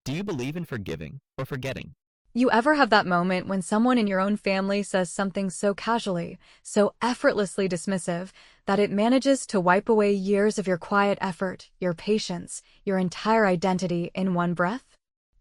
Do you believe in forgiving or forgetting? You ever have that moment when someone in your own family says something so casually, so effortlessly dismissive, that it manages to wipe away years of your quiet effort, your patience, your entire identity in one breath?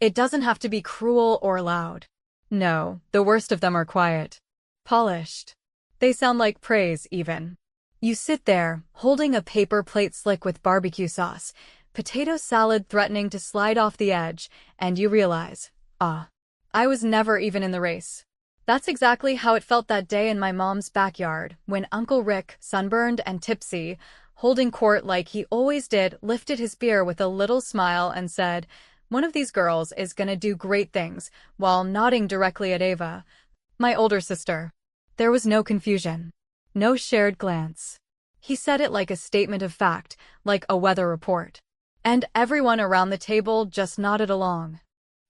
It doesn't have to be cruel or loud. No, the worst of them are quiet. Polished. They sound like praise, even. You sit there, holding a paper plate slick with barbecue sauce, potato salad threatening to slide off the edge, and you realize, I was never even in the race. That's exactly how it felt that day in my mom's backyard, when Uncle Rick, sunburned and tipsy, holding court like he always did, lifted his beer with a little smile and said, "One of these girls is gonna do great things," while nodding directly at Ava, my older sister. There was no confusion. No shared glance. He said it like a statement of fact, like a weather report. And everyone around the table just nodded along.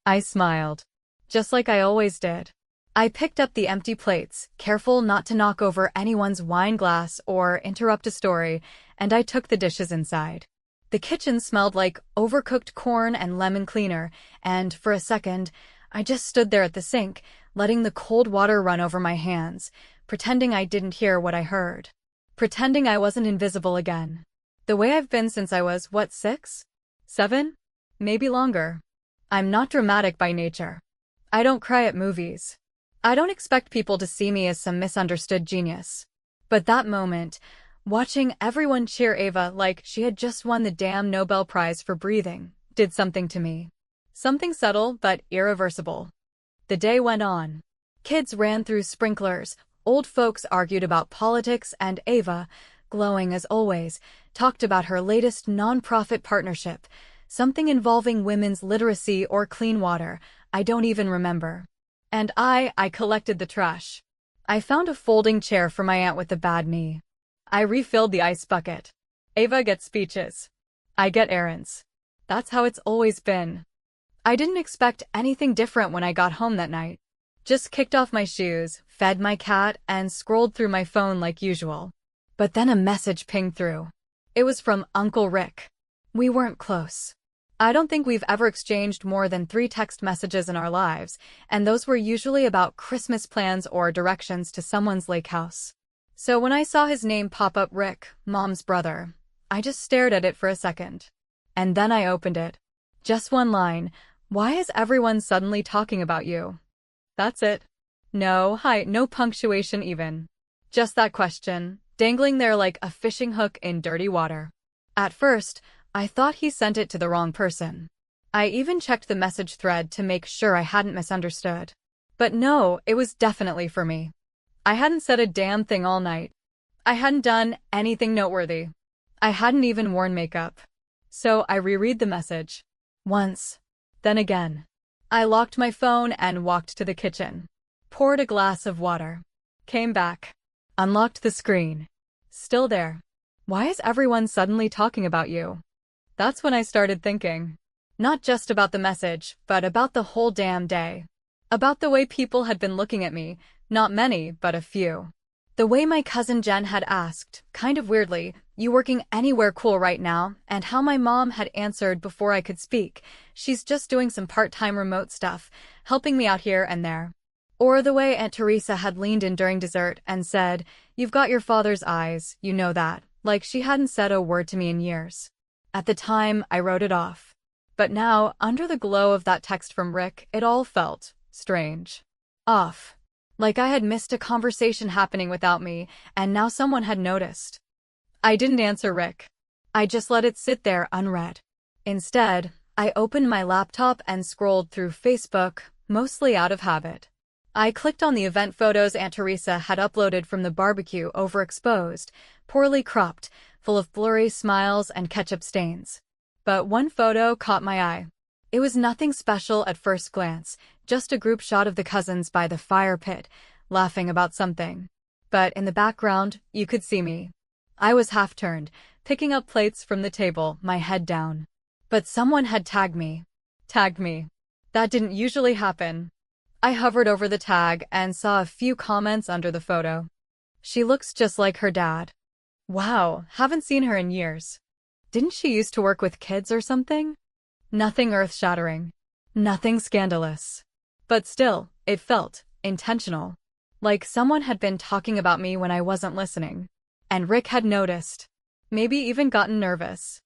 I smiled. Just like I always did. I picked up the empty plates, careful not to knock over anyone's wine glass or interrupt a story, and I took the dishes inside. The kitchen smelled like overcooked corn and lemon cleaner, and for a second, I just stood there at the sink, letting the cold water run over my hands, pretending I didn't hear what I heard. Pretending I wasn't invisible again. The way I've been since I was, 6? 7? Maybe longer. I'm not dramatic by nature. I don't cry at movies. I don't expect people to see me as some misunderstood genius. But that moment, watching everyone cheer Ava like she had just won the damn Nobel Prize for breathing, did something to me. Something subtle but irreversible. The day went on. Kids ran through sprinklers, old folks argued about politics, and Ava, glowing as always, talked about her latest non-profit partnership, something involving women's literacy or clean water. I don't even remember. And I collected the trash. I found a folding chair for my aunt with a bad knee. I refilled the ice bucket. Ava gets speeches. I get errands. That's how it's always been. I didn't expect anything different when I got home that night. Just kicked off my shoes, fed my cat, and scrolled through my phone like usual. But then a message pinged through. It was from Uncle Rick. We weren't close. I don't think we've ever exchanged more than 3 text messages in our lives, and those were usually about Christmas plans or directions to someone's lake house. So when I saw his name pop up, Rick, Mom's brother, I just stared at it for a second. And then I opened it. Just one line. "Why is everyone suddenly talking about you?" That's it. No punctuation even. Just that question, dangling there like a fishing hook in dirty water. At first, I thought he sent it to the wrong person. I even checked the message thread to make sure I hadn't misunderstood. But no, it was definitely for me. I hadn't said a damn thing all night. I hadn't done anything noteworthy. I hadn't even worn makeup. So I reread the message. Once. Then again. I locked my phone and walked to the kitchen. Poured a glass of water. Came back. Unlocked the screen. Still there. Why is everyone suddenly talking about you? That's when I started thinking. Not just about the message, but about the whole damn day. About the way people had been looking at me, not many, but a few. The way my cousin Jen had asked, kind of weirdly, "You working anywhere cool right now?" And how my mom had answered before I could speak, "She's just doing some part-time remote stuff, helping me out here and there." Or the way Aunt Teresa had leaned in during dessert and said, "You've got your father's eyes, you know that," like she hadn't said a word to me in years. At the time, I wrote it off. But now, under the glow of that text from Rick, it all felt strange. Off. Like I had missed a conversation happening without me, and now someone had noticed. I didn't answer Rick. I just let it sit there unread. Instead, I opened my laptop and scrolled through Facebook, mostly out of habit. I clicked on the event photos Aunt Teresa had uploaded from the barbecue, overexposed, poorly cropped, full of blurry smiles and ketchup stains. But one photo caught my eye. It was nothing special at first glance, just a group shot of the cousins by the fire pit, laughing about something. But in the background, you could see me. I was half-turned, picking up plates from the table, my head down. But someone had tagged me. Tagged me. That didn't usually happen. I hovered over the tag and saw a few comments under the photo. "She looks just like her dad." "Wow, haven't seen her in years." "Didn't she used to work with kids or something?" Nothing earth-shattering. Nothing scandalous. But still, it felt intentional. Like someone had been talking about me when I wasn't listening. And Rick had noticed. Maybe even gotten nervous.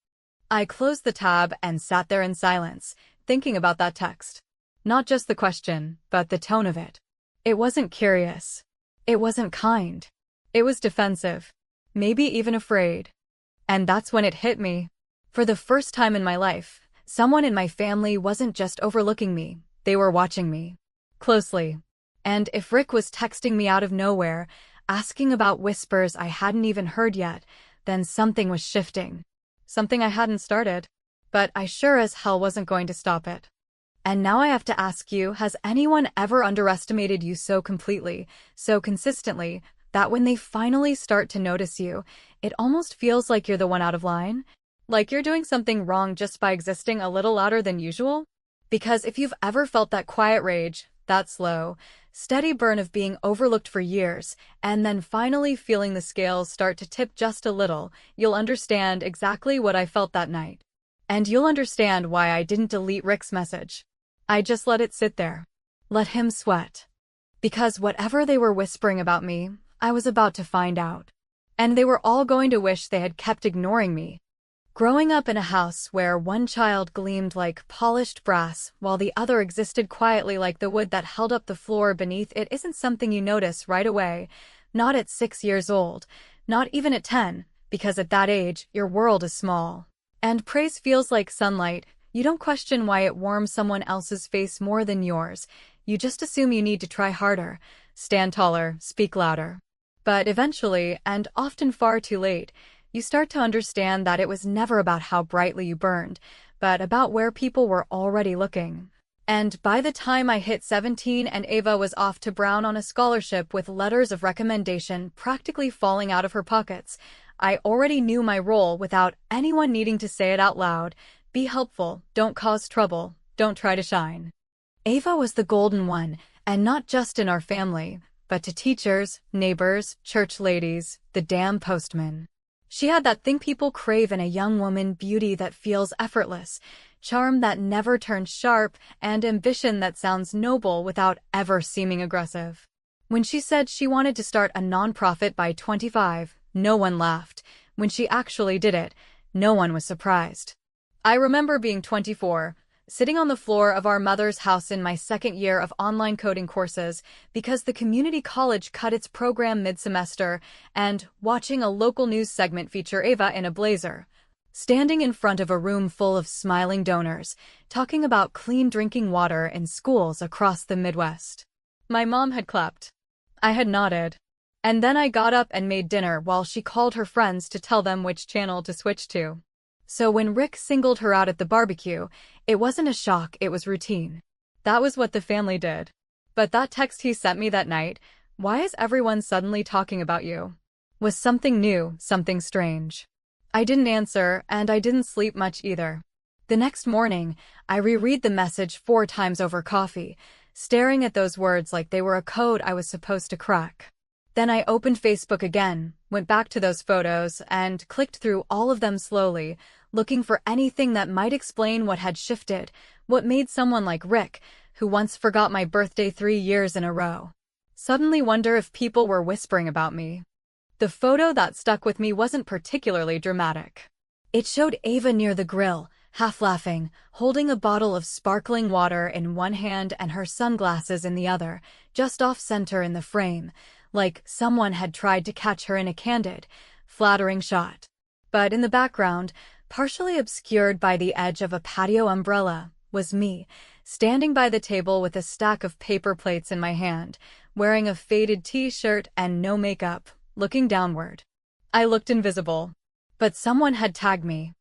I closed the tab and sat there in silence, thinking about that text. Not just the question, but the tone of it. It wasn't curious. It wasn't kind. It was defensive. Maybe even afraid. And that's when it hit me. For the first time in my life, someone in my family wasn't just overlooking me, they were watching me. Closely. And if Rick was texting me out of nowhere, asking about whispers I hadn't even heard yet, then something was shifting. Something I hadn't started. But I sure as hell wasn't going to stop it. And now I have to ask you, has anyone ever underestimated you so completely, so consistently, that when they finally start to notice you, it almost feels like you're the one out of line? Like you're doing something wrong just by existing a little louder than usual? Because if you've ever felt that quiet rage, that slow, steady burn of being overlooked for years, and then finally feeling the scales start to tip just a little, you'll understand exactly what I felt that night. And you'll understand why I didn't delete Rick's message. I just let it sit there. Let him sweat. Because whatever they were whispering about me, I was about to find out. And they were all going to wish they had kept ignoring me. Growing up in a house where one child gleamed like polished brass while the other existed quietly like the wood that held up the floor beneath it isn't something you notice right away. Not at 6 years old. Not even at 10, because at that age, your world is small. And praise feels like sunlight. You don't question why it warms someone else's face more than yours. You just assume you need to try harder, stand taller, speak louder. But eventually, and often far too late, you start to understand that it was never about how brightly you burned, but about where people were already looking. And by the time I hit 17 and Ava was off to Brown on a scholarship with letters of recommendation practically falling out of her pockets, I already knew my role without anyone needing to say it out loud. Be helpful, don't cause trouble, don't try to shine. Ava was the golden one, and not just in our family, but to teachers, neighbors, church ladies, the damn postman. She had that thing people crave in a young woman, beauty that feels effortless, charm that never turns sharp, and ambition that sounds noble without ever seeming aggressive. When she said she wanted to start a nonprofit by 25, no one laughed. When she actually did it, no one was surprised. I remember being 24, sitting on the floor of our mother's house in my second year of online coding courses because the community college cut its program mid-semester, and watching a local news segment feature Ava in a blazer, standing in front of a room full of smiling donors, talking about clean drinking water in schools across the Midwest. My mom had clapped. I had nodded. And then I got up and made dinner while she called her friends to tell them which channel to switch to. So when Rick singled her out at the barbecue, it wasn't a shock, it was routine. That was what the family did. But that text he sent me that night, "Why is everyone suddenly talking about you?" was something new, something strange. I didn't answer, and I didn't sleep much either. The next morning, I reread the message 4 times over coffee, staring at those words like they were a code I was supposed to crack. Then I opened Facebook again, went back to those photos, and clicked through all of them slowly, looking for anything that might explain what had shifted, what made someone like Rick, who once forgot my birthday 3 years in a row, suddenly wonder if people were whispering about me. The photo that stuck with me wasn't particularly dramatic. It showed Ava near the grill, half laughing, holding a bottle of sparkling water in one hand and her sunglasses in the other, just off-center in the frame, like someone had tried to catch her in a candid, flattering shot. But in the background, partially obscured by the edge of a patio umbrella, was me, standing by the table with a stack of paper plates in my hand, wearing a faded t-shirt and no makeup, looking downward. I looked invisible. But someone had tagged me.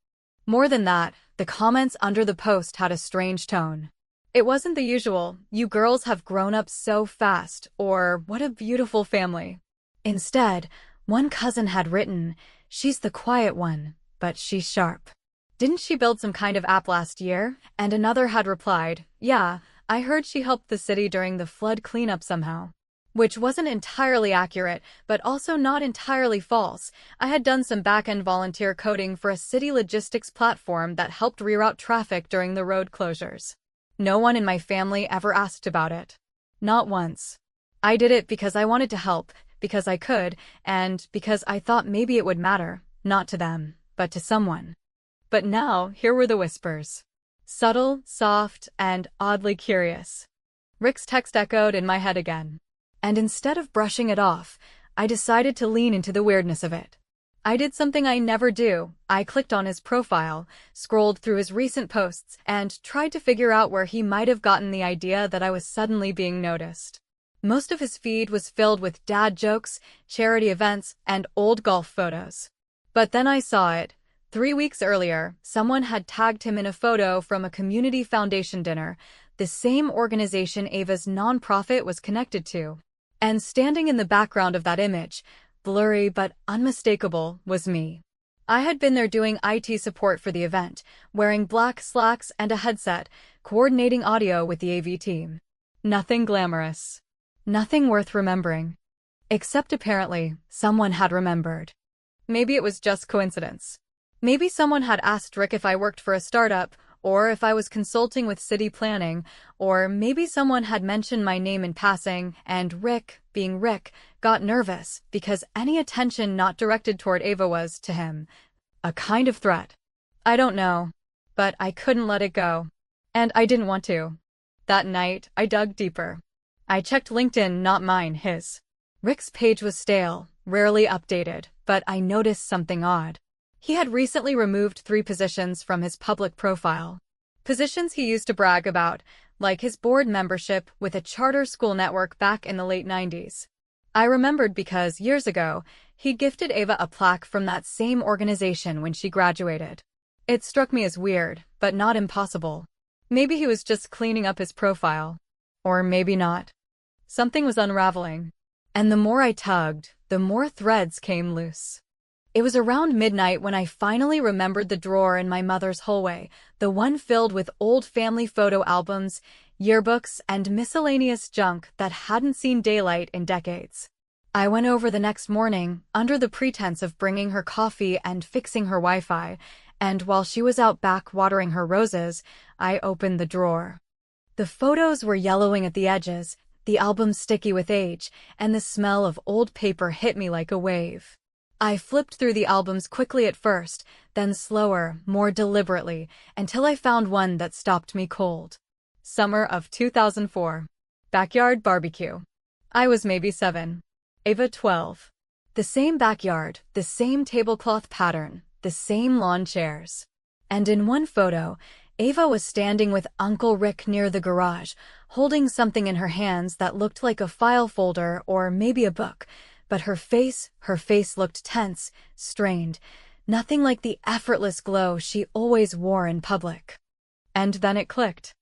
More than that, the comments under the post had a strange tone. It wasn't the usual, "You girls have grown up so fast," or "What a beautiful family." Instead, one cousin had written, "She's the quiet one, but she's sharp. Didn't she build some kind of app last year?" And another had replied, "Yeah, I heard she helped the city during the flood cleanup somehow." Which wasn't entirely accurate, but also not entirely false. I had done some back-end volunteer coding for a city logistics platform that helped reroute traffic during the road closures. No one in my family ever asked about it. Not once. I did it because I wanted to help, because I could, and because I thought maybe it would matter, not to them, but to someone. But now, here were the whispers. Subtle, soft, and oddly curious. Rick's text echoed in my head again. And instead of brushing it off, I decided to lean into the weirdness of it. I did something I never do. I clicked on his profile, scrolled through his recent posts, and tried to figure out where he might have gotten the idea that I was suddenly being noticed. Most of his feed was filled with dad jokes, charity events, and old golf photos. But then I saw it. 3 weeks earlier, someone had tagged him in a photo from a community foundation dinner, the same organization Ava's nonprofit was connected to. And standing in the background of that image, blurry but unmistakable, was me. I had been there doing IT support for the event, wearing black slacks and a headset, coordinating audio with the AV team. Nothing glamorous. Nothing worth remembering. Except apparently, someone had remembered. Maybe it was just coincidence. Maybe someone had asked Rick if I worked for a startup, or if I was consulting with city planning, or maybe someone had mentioned my name in passing, and Rick, being Rick, got nervous because any attention not directed toward Ava was, to him, a kind of threat. I don't know, but I couldn't let it go. And I didn't want to. That night, I dug deeper. I checked LinkedIn, not mine, his. Rick's page was stale, rarely updated, but I noticed something odd. He had recently removed 3 positions from his public profile. Positions he used to brag about, like his board membership with a charter school network back in the late 90s. I remembered because, years ago, he'd gifted Ava a plaque from that same organization when she graduated. It struck me as weird, but not impossible. Maybe he was just cleaning up his profile. Or maybe not. Something was unraveling. And the more I tugged, the more threads came loose. It was around midnight when I finally remembered the drawer in my mother's hallway, the one filled with old family photo albums, yearbooks, and miscellaneous junk that hadn't seen daylight in decades. I went over the next morning, under the pretense of bringing her coffee and fixing her Wi-Fi, and while she was out back watering her roses, I opened the drawer. The photos were yellowing at the edges, the album sticky with age, and the smell of old paper hit me like a wave. I flipped through the albums quickly at first, then slower, more deliberately, until I found one that stopped me cold. Summer of 2004. Backyard barbecue. I was maybe 7. Ava 12. The same backyard, the same tablecloth pattern, the same lawn chairs. And in one photo, Ava was standing with Uncle Rick near the garage, holding something in her hands that looked like a file folder or maybe a book. But her face looked tense, strained, nothing like the effortless glow she always wore in public. And then it clicked.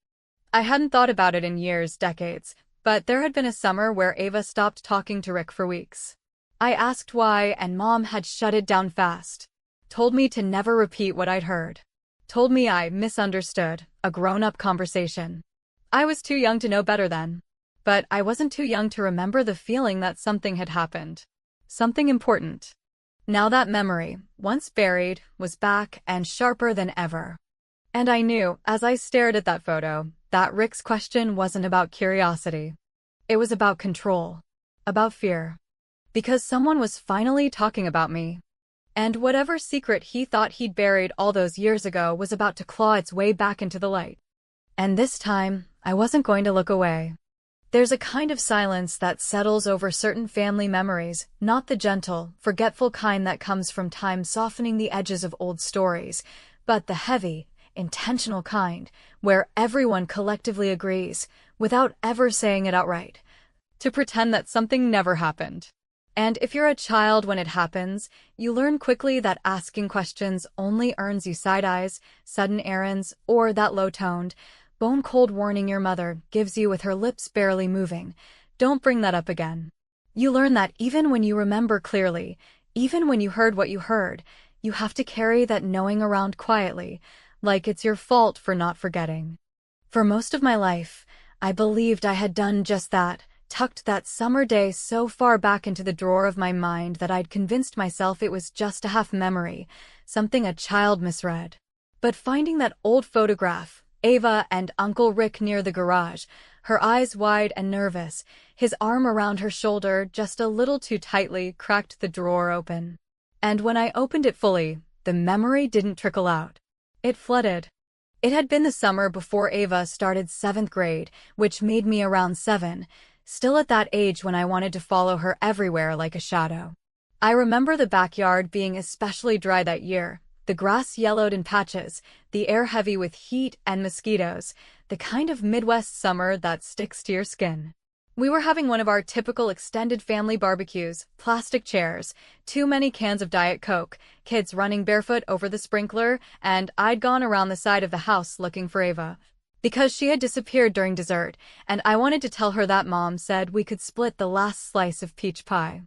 I hadn't thought about it in years, decades, but there had been a summer where Ava stopped talking to Rick for weeks. I asked why, and Mom had shut it down fast. Told me to never repeat what I'd heard. Told me I misunderstood, a grown-up conversation. I was too young to know better then. But I wasn't too young to remember the feeling that something had happened. Something important. Now that memory, once buried, was back and sharper than ever. And I knew, as I stared at that photo, that Rick's question wasn't about curiosity. It was about control. About fear. Because someone was finally talking about me. And whatever secret he thought he'd buried all those years ago was about to claw its way back into the light. And this time, I wasn't going to look away. There's a kind of silence that settles over certain family memories, not the gentle, forgetful kind that comes from time softening the edges of old stories, but the heavy, intentional kind, where everyone collectively agrees, without ever saying it outright, to pretend that something never happened. And if you're a child when it happens, you learn quickly that asking questions only earns you side eyes, sudden errands, or that low-toned, bone-cold warning your mother gives you with her lips barely moving. Don't bring that up again. You learn that even when you remember clearly, even when you heard what you heard, you have to carry that knowing around quietly, like it's your fault for not forgetting. For most of my life, I believed I had done just that, tucked that summer day so far back into the drawer of my mind that I'd convinced myself it was just a half memory, something a child misread. But finding that old photograph, Ava and Uncle Rick near the garage, her eyes wide and nervous. His arm around her shoulder just a little too tightly cracked the drawer open. And when I opened it fully, the memory didn't trickle out. It flooded. It had been the summer before Ava started 7th grade, which made me around 7, still at that age when I wanted to follow her everywhere like a shadow. I remember the backyard being especially dry that year, the grass yellowed in patches, the air heavy with heat and mosquitoes, the kind of Midwest summer that sticks to your skin. We were having one of our typical extended family barbecues, plastic chairs, too many cans of Diet Coke, kids running barefoot over the sprinkler, and I'd gone around the side of the house looking for Ava. Because she had disappeared during dessert, and I wanted to tell her that Mom said we could split the last slice of peach pie.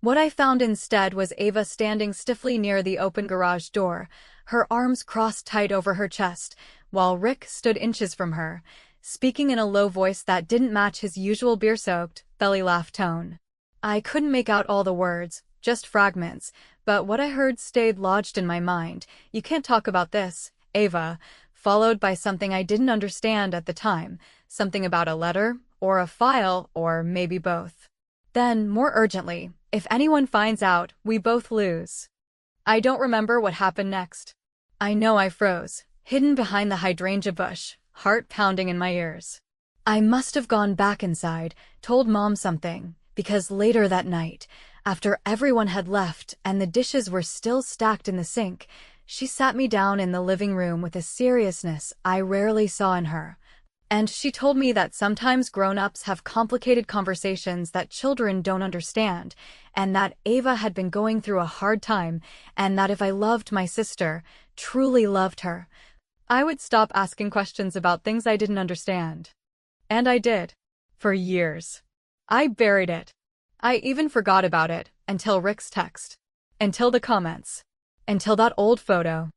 What I found instead was Ava standing stiffly near the open garage door, her arms crossed tight over her chest, while Rick stood inches from her, speaking in a low voice that didn't match his usual beer-soaked, belly laugh tone. I couldn't make out all the words, just fragments, but what I heard stayed lodged in my mind. "You can't talk about this, Ava," followed by something I didn't understand at the time, something about a letter, or a file, or maybe both. Then, more urgently, "If anyone finds out, we both lose." I don't remember what happened next. I know I froze, hidden behind the hydrangea bush, heart pounding in my ears. I must have gone back inside, told Mom something, because later that night, after everyone had left and the dishes were still stacked in the sink, she sat me down in the living room with a seriousness I rarely saw in her. And she told me that sometimes grown-ups have complicated conversations that children don't understand, and that Ava had been going through a hard time, and that if I loved my sister, truly loved her, I would stop asking questions about things I didn't understand. And I did. For years. I buried it. I even forgot about it, until Rick's text. Until the comments. Until that old photo.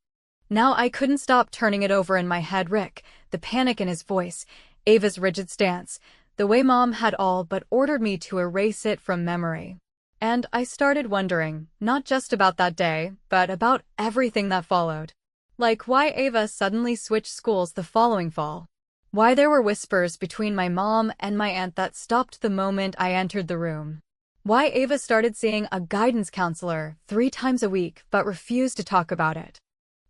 Now I couldn't stop turning it over in my head. Rick, the panic in his voice, Ava's rigid stance, the way Mom had all but ordered me to erase it from memory. And I started wondering, not just about that day, but about everything that followed. Like why Ava suddenly switched schools the following fall. Why there were whispers between my mom and my aunt that stopped the moment I entered the room. Why Ava started seeing a guidance counselor 3 times a week but refused to talk about it.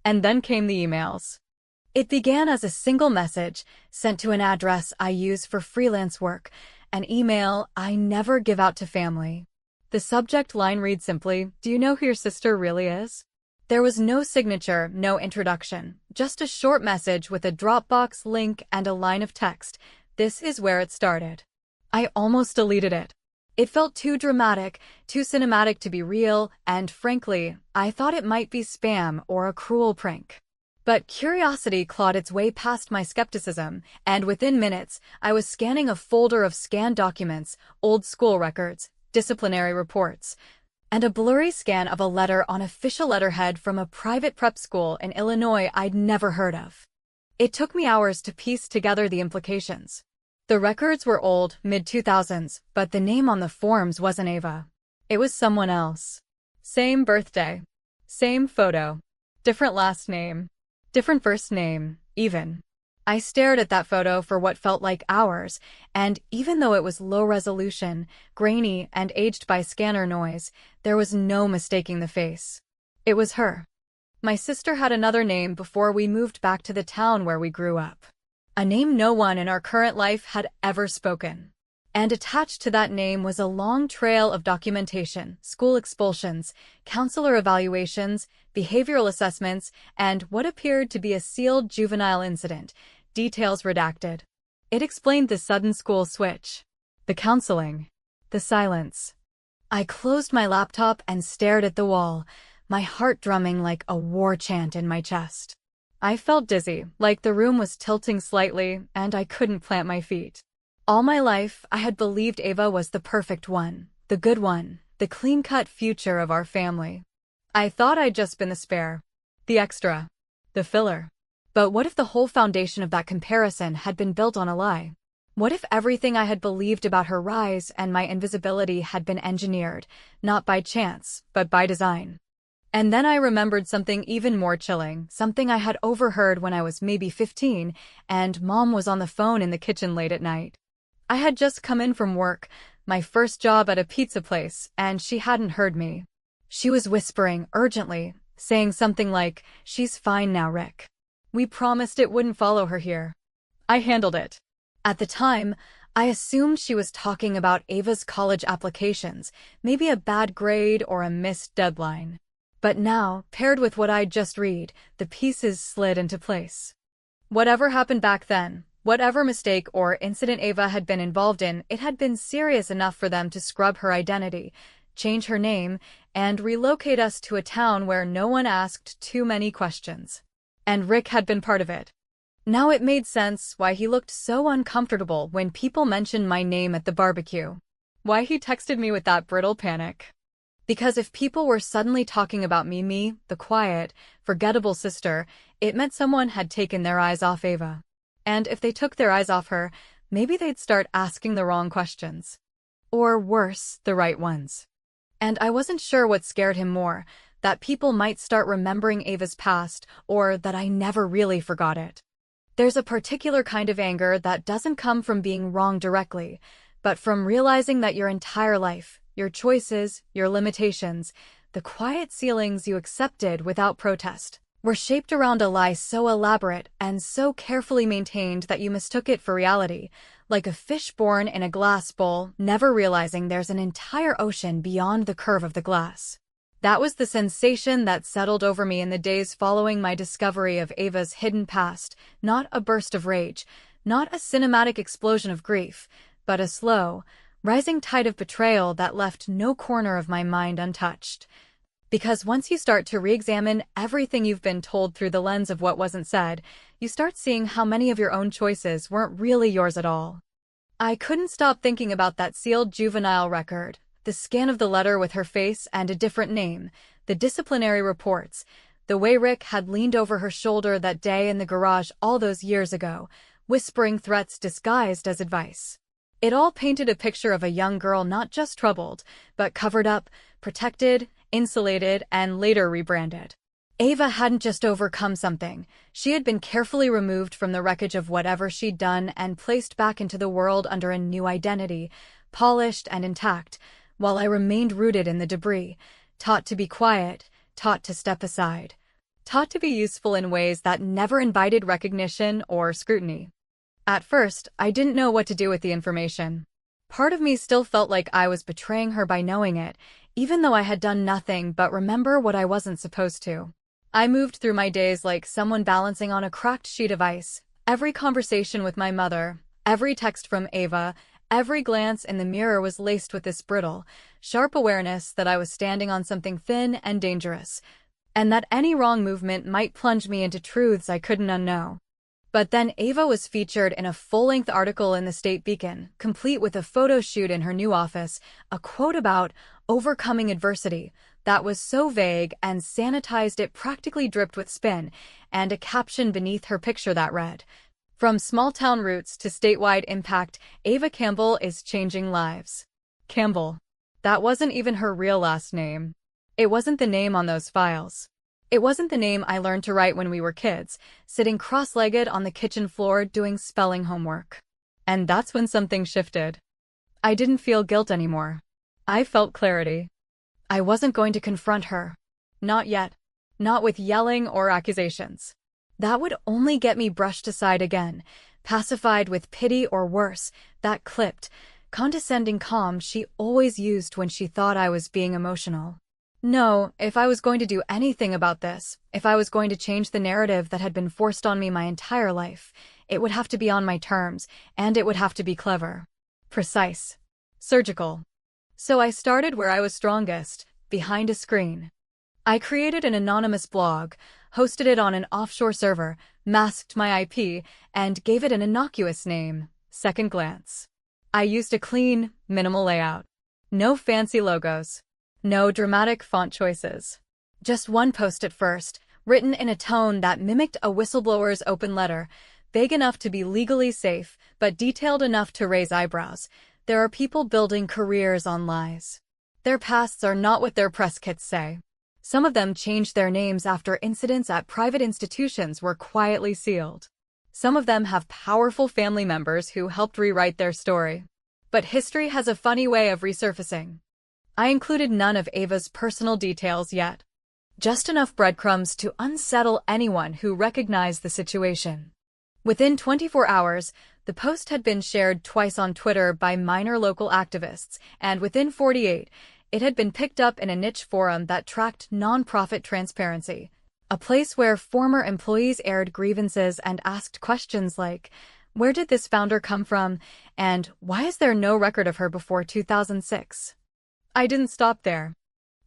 And then came the emails. It began as a single message sent to an address I use for freelance work, an email I never give out to family. The subject line read simply, "Do you know who your sister really is?" There was no signature, no introduction, just a short message with a Dropbox link and a line of text. This is where it started. I almost deleted it. It felt too dramatic, too cinematic to be real, and frankly, I thought it might be spam or a cruel prank. But curiosity clawed its way past my skepticism, and within minutes, I was scanning a folder of scanned documents, old school records, disciplinary reports, and a blurry scan of a letter on official letterhead from a private prep school in Illinois I'd never heard of. It took me hours to piece together the implications. The records were old, mid-2000s, but the name on the forms wasn't Ava. It was someone else. Same birthday. Same photo. Different last name. Different first name, even. I stared at that photo for what felt like hours, and even though it was low resolution, grainy, and aged by scanner noise, there was no mistaking the face. It was her. My sister had another name before we moved back to the town where we grew up. A name no one in our current life had ever spoken. And attached to that name was a long trail of documentation, school expulsions, counselor evaluations, behavioral assessments, and what appeared to be a sealed juvenile incident, details redacted. It explained the sudden school switch, the counseling, the silence. I closed my laptop and stared at the wall, my heart drumming like a war chant in my chest. I felt dizzy, like the room was tilting slightly, and I couldn't plant my feet. All my life, I had believed Ava was the perfect one, the good one, the clean-cut future of our family. I thought I'd just been the spare, the extra, the filler. But what if the whole foundation of that comparison had been built on a lie? What if everything I had believed about her rise and my invisibility had been engineered, not by chance, but by design? And then I remembered something even more chilling, something I had overheard when I was maybe 15, and Mom was on the phone in the kitchen late at night. I had just come in from work, my first job at a pizza place, and she hadn't heard me. She was whispering urgently, saying something like, "She's fine now, Rick. We promised it wouldn't follow her here." I handled it. At the time, I assumed she was talking about Ava's college applications, maybe a bad grade or a missed deadline. But now, paired with what I'd just read, the pieces slid into place. Whatever happened back then, whatever mistake or incident Ava had been involved in, it had been serious enough for them to scrub her identity, change her name, and relocate us to a town where no one asked too many questions. And Rick had been part of it. Now it made sense why he looked so uncomfortable when people mentioned my name at the barbecue. Why he texted me with that brittle panic. Because if people were suddenly talking about Mimi, the quiet, forgettable sister, it meant someone had taken their eyes off Ava. And if they took their eyes off her, maybe they'd start asking the wrong questions. Or worse, the right ones. And I wasn't sure what scared him more, that people might start remembering Ava's past, or that I never really forgot it. There's a particular kind of anger that doesn't come from being wrong directly, but from realizing that your entire life, your choices, your limitations, the quiet ceilings you accepted without protest, were shaped around a lie so elaborate and so carefully maintained that you mistook it for reality, like a fish born in a glass bowl, never realizing there's an entire ocean beyond the curve of the glass. That was the sensation that settled over me in the days following my discovery of Ava's hidden past, not a burst of rage, not a cinematic explosion of grief, but a slow, rising tide of betrayal that left no corner of my mind untouched. Because once you start to re-examine everything you've been told through the lens of what wasn't said, you start seeing how many of your own choices weren't really yours at all. I couldn't stop thinking about that sealed juvenile record, the scan of the letter with her face and a different name, the disciplinary reports, the way Rick had leaned over her shoulder that day in the garage all those years ago, whispering threats disguised as advice. It all painted a picture of a young girl not just troubled, but covered up, protected, insulated, and later rebranded. Ava hadn't just overcome something. She had been carefully removed from the wreckage of whatever she'd done and placed back into the world under a new identity, polished and intact, while I remained rooted in the debris, taught to be quiet, taught to step aside, taught to be useful in ways that never invited recognition or scrutiny. At first, I didn't know what to do with the information. Part of me still felt like I was betraying her by knowing it, even though I had done nothing but remember what I wasn't supposed to. I moved through my days like someone balancing on a cracked sheet of ice. Every conversation with my mother, every text from Ava, every glance in the mirror was laced with this brittle, sharp awareness that I was standing on something thin and dangerous, and that any wrong movement might plunge me into truths I couldn't unknow. But then Ava was featured in a full-length article in the State Beacon, complete with a photo shoot in her new office, a quote about overcoming adversity that was so vague and sanitized it practically dripped with spin, and a caption beneath her picture that read, "From small-town roots to statewide impact, Ava Campbell is changing lives." Campbell. That wasn't even her real last name. It wasn't the name on those files. It wasn't the name I learned to write when we were kids, sitting cross-legged on the kitchen floor doing spelling homework. And that's when something shifted. I didn't feel guilt anymore. I felt clarity. I wasn't going to confront her. Not yet. Not with yelling or accusations. That would only get me brushed aside again, pacified with pity or worse, that clipped, condescending calm she always used when she thought I was being emotional. No, if I was going to do anything about this, if I was going to change the narrative that had been forced on me my entire life, it would have to be on my terms, and it would have to be clever. Precise. Surgical. So I started where I was strongest, behind a screen. I created an anonymous blog, hosted it on an offshore server, masked my IP, and gave it an innocuous name, Second Glance. I used a clean, minimal layout. No fancy logos. No dramatic font choices. Just one post at first, written in a tone that mimicked a whistleblower's open letter, vague enough to be legally safe, but detailed enough to raise eyebrows. There are people building careers on lies. Their pasts are not what their press kits say. Some of them changed their names after incidents at private institutions were quietly sealed. Some of them have powerful family members who helped rewrite their story. But history has a funny way of resurfacing. I included none of Ava's personal details yet. Just enough breadcrumbs to unsettle anyone who recognized the situation. Within 24 hours, the post had been shared twice on Twitter by minor local activists, and within 48, it had been picked up in a niche forum that tracked nonprofit transparency, a place where former employees aired grievances and asked questions like, "Where did this founder come from?" and "Why is there no record of her before 2006? I didn't stop there.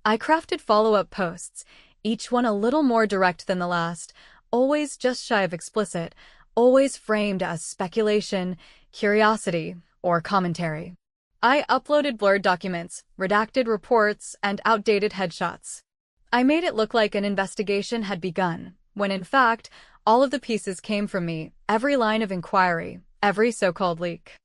I crafted follow-up posts, each one a little more direct than the last, always just shy of explicit, always framed as speculation, curiosity, or commentary. I uploaded blurred documents, redacted reports, and outdated headshots. I made it look like an investigation had begun, when in fact, all of the pieces came from me, every line of inquiry, every so-called leak.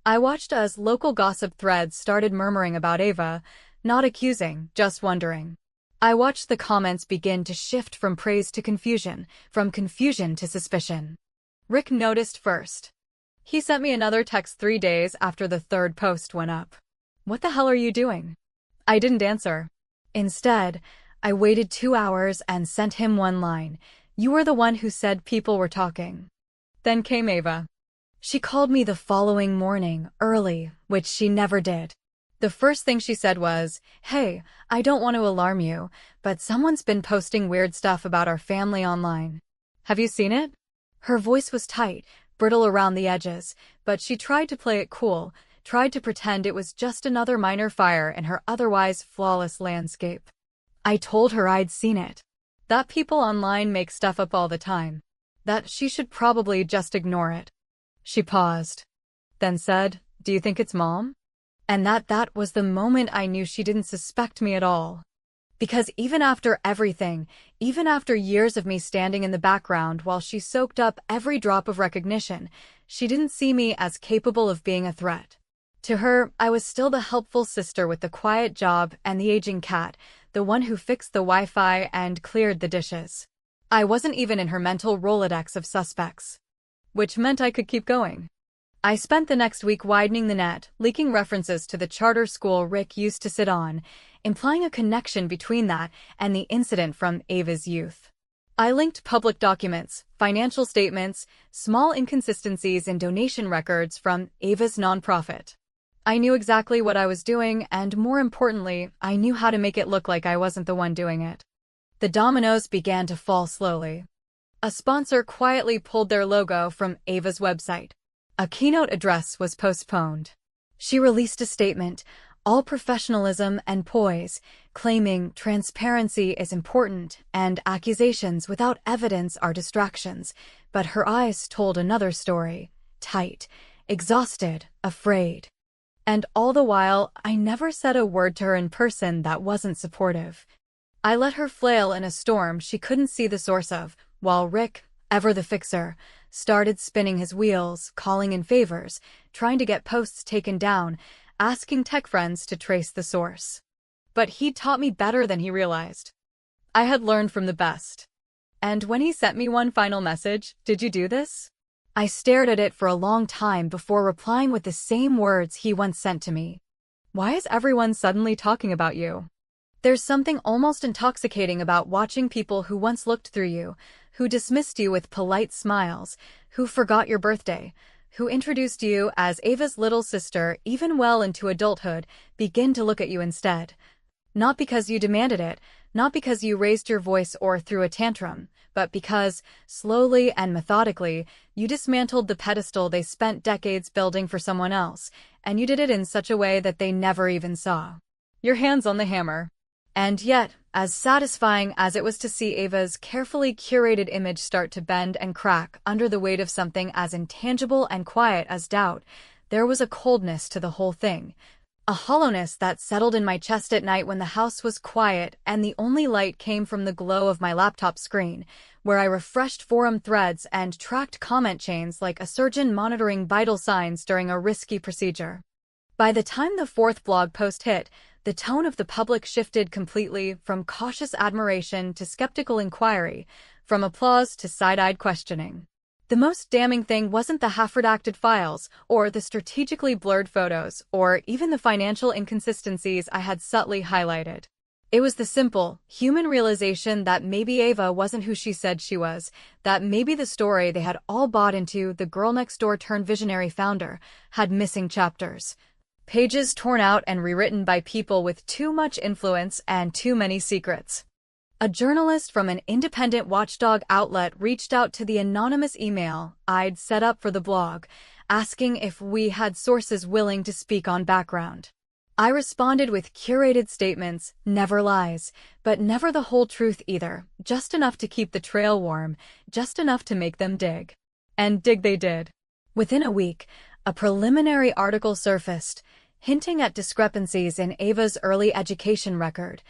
I watched as local gossip threads started murmuring about Ava, not accusing, just wondering. I watched the comments begin to shift from praise to confusion, from confusion to suspicion. Rick noticed first. He sent me another text 3 days after the third post went up. "What the hell are you doing?" I didn't answer. Instead, I waited 2 hours and sent him one line. "You were the one who said people were talking." Then came Ava. She called me the following morning, early, which she never did. The first thing she said was, "Hey, I don't want to alarm you, but someone's been posting weird stuff about our family online. Have you seen it?" Her voice was tight, brittle around the edges, but she tried to play it cool, tried to pretend it was just another minor fire in her otherwise flawless landscape. I told her I'd seen it. That people online make stuff up all the time. That she should probably just ignore it. She paused, then said, "Do you think it's Mom?" And that was the moment I knew she didn't suspect me at all. Because even after everything, even after years of me standing in the background while she soaked up every drop of recognition, she didn't see me as capable of being a threat. To her, I was still the helpful sister with the quiet job and the aging cat, the one who fixed the Wi-Fi and cleared the dishes. I wasn't even in her mental Rolodex of suspects. Which meant I could keep going. I spent the next week widening the net, leaking references to the charter school Rick used to sit on, implying a connection between that and the incident from Ava's youth. I linked public documents, financial statements, small inconsistencies in donation records from Ava's nonprofit. I knew exactly what I was doing, and more importantly, I knew how to make it look like I wasn't the one doing it. The dominoes began to fall slowly. A sponsor quietly pulled their logo from Ava's website. A keynote address was postponed. She released a statement, all professionalism and poise, claiming transparency is important and accusations without evidence are distractions, but her eyes told another story, tight, exhausted, afraid. And all the while, I never said a word to her in person that wasn't supportive. I let her flail in a storm she couldn't see the source of, while Rick, ever the fixer, started spinning his wheels, calling in favors, trying to get posts taken down, asking tech friends to trace the source. But he taught me better than he realized. I had learned from the best. And when he sent me one final message, "Did you do this?" I stared at it for a long time before replying with the same words he once sent to me. "Why is everyone suddenly talking about you?" There's something almost intoxicating about watching people who once looked through you, who dismissed you with polite smiles, who forgot your birthday, who introduced you as Ava's little sister even well into adulthood, begin to look at you instead. Not because you demanded it, not because you raised your voice or threw a tantrum, but because, slowly and methodically, you dismantled the pedestal they spent decades building for someone else, and you did it in such a way that they never even saw. Your hands on the hammer. And yet, as satisfying as it was to see Ava's carefully curated image start to bend and crack under the weight of something as intangible and quiet as doubt, there was a coldness to the whole thing. A hollowness that settled in my chest at night when the house was quiet and the only light came from the glow of my laptop screen, where I refreshed forum threads and tracked comment chains like a surgeon monitoring vital signs during a risky procedure. By the time the fourth blog post hit, the tone of the public shifted completely, from cautious admiration to skeptical inquiry, from applause to side-eyed questioning. The most damning thing wasn't the half-redacted files, or the strategically blurred photos, or even the financial inconsistencies I had subtly highlighted. It was the simple, human realization that maybe Ava wasn't who she said she was, that maybe the story they had all bought into, the girl next door turned visionary founder, had missing chapters. Pages torn out and rewritten by people with too much influence and too many secrets. A journalist from an independent watchdog outlet reached out to the anonymous email I'd set up for the blog, asking if we had sources willing to speak on background. I responded with curated statements, never lies, but never the whole truth either, just enough to keep the trail warm, just enough to make them dig. And dig they did. Within a week, a preliminary article surfaced, hinting at discrepancies in Ava's early education record,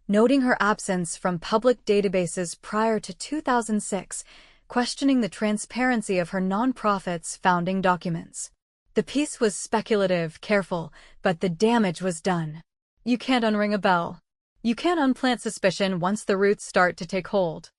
noting her absence from public databases prior to 2006, questioning the transparency of her nonprofit's founding documents. The piece was speculative, careful, but the damage was done. You can't unring a bell. You can't unplant suspicion once the roots start to take hold.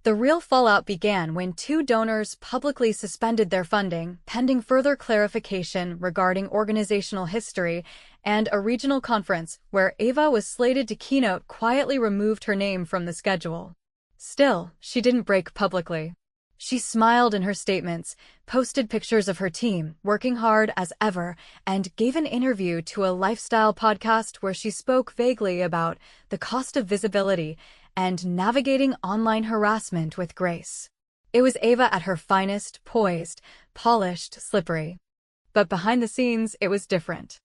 The real fallout began when two donors publicly suspended their funding, pending further clarification regarding organizational history, and a regional conference where Ava was slated to keynote quietly removed her name from the schedule. Still, she didn't break publicly. She smiled in her statements, posted pictures of her team, working hard as ever, and gave an interview to a lifestyle podcast where she spoke vaguely about the cost of visibility and navigating online harassment with grace. It was Ava at her finest, poised, polished, slippery. But behind the scenes, it was different.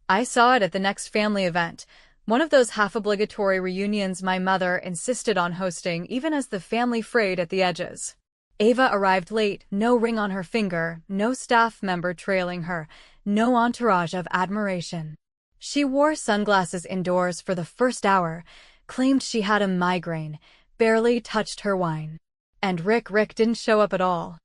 I saw it at the next family event, one of those half-obligatory reunions my mother insisted on hosting even as the family frayed at the edges. Ava arrived late, no ring on her finger, no staff member trailing her, no entourage of admiration. She wore sunglasses indoors for the first hour, claimed she had a migraine, barely touched her wine. And Rick didn't show up at all.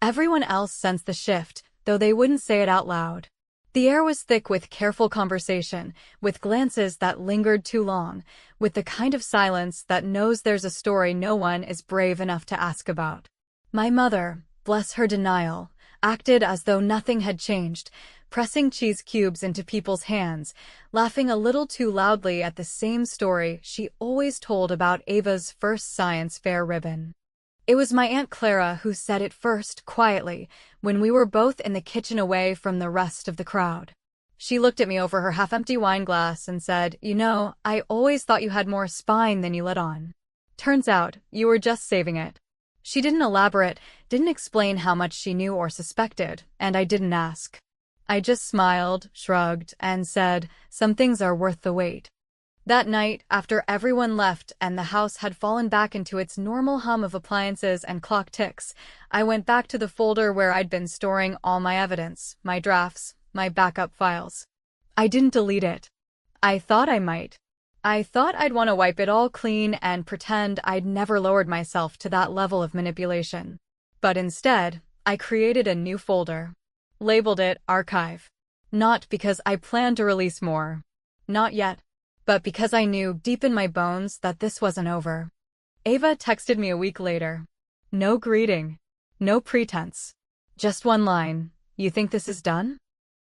Everyone else sensed the shift, though they wouldn't say it out loud. The air was thick with careful conversation, with glances that lingered too long, with the kind of silence that knows there's a story no one is brave enough to ask about. My mother, bless her denial, acted as though nothing had changed, pressing cheese cubes into people's hands, laughing a little too loudly at the same story she always told about Ava's first science fair ribbon. It was my Aunt Clara who said it first, quietly, when we were both in the kitchen away from the rest of the crowd. She looked at me over her half-empty wine glass and said, "You know, I always thought you had more spine than you let on. Turns out, you were just saving it." She didn't elaborate, didn't explain how much she knew or suspected, and I didn't ask. I just smiled, shrugged, and said, "Some things are worth the wait." That night, after everyone left and the house had fallen back into its normal hum of appliances and clock ticks, I went back to the folder where I'd been storing all my evidence, my drafts, my backup files. I didn't delete it. I thought I might. I thought I'd want to wipe it all clean and pretend I'd never lowered myself to that level of manipulation. But instead, I created a new folder. Labeled it Archive. Not because I planned to release more. Not yet. But because I knew deep in my bones that this wasn't over. Ava texted me a week later. No greeting. No pretense. Just one line. "You think this is done?"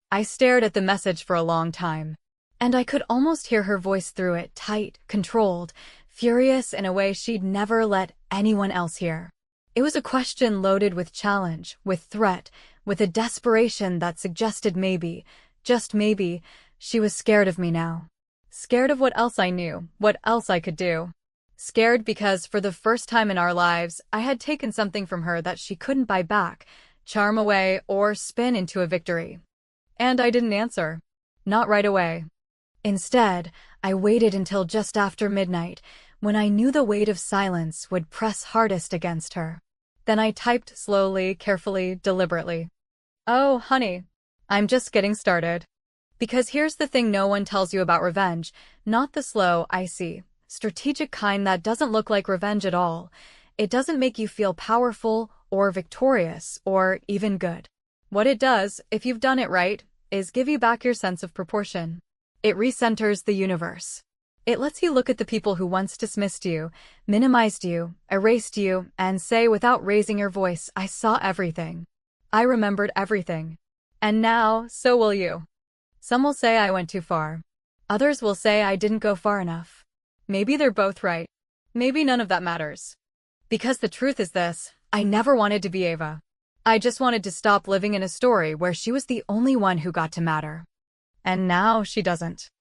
I stared at the message for a long time. And I could almost hear her voice through it, tight, controlled, furious in a way she'd never let anyone else hear. It was a question loaded with challenge, with threat, with a desperation that suggested maybe, just maybe, she was scared of me now. Scared of what else I knew, what else I could do. Scared because for the first time in our lives, I had taken something from her that she couldn't buy back, charm away, or spin into a victory. And I didn't answer. Not right away. Instead, I waited until just after midnight, when I knew the weight of silence would press hardest against her. Then I typed slowly, carefully, deliberately. "Oh, honey, I'm just getting started." Because here's the thing no one tells you about revenge, not the slow, icy, strategic kind that doesn't look like revenge at all. It doesn't make you feel powerful or victorious or even good. What it does, if you've done it right, is give you back your sense of proportion. It recenters the universe. It lets you look at the people who once dismissed you, minimized you, erased you, and say without raising your voice, I saw everything. I remembered everything. And now, so will you. Some will say I went too far. Others will say I didn't go far enough. Maybe they're both right. Maybe none of that matters. Because the truth is this, I never wanted to be Ava. I just wanted to stop living in a story where she was the only one who got to matter. And now she doesn't.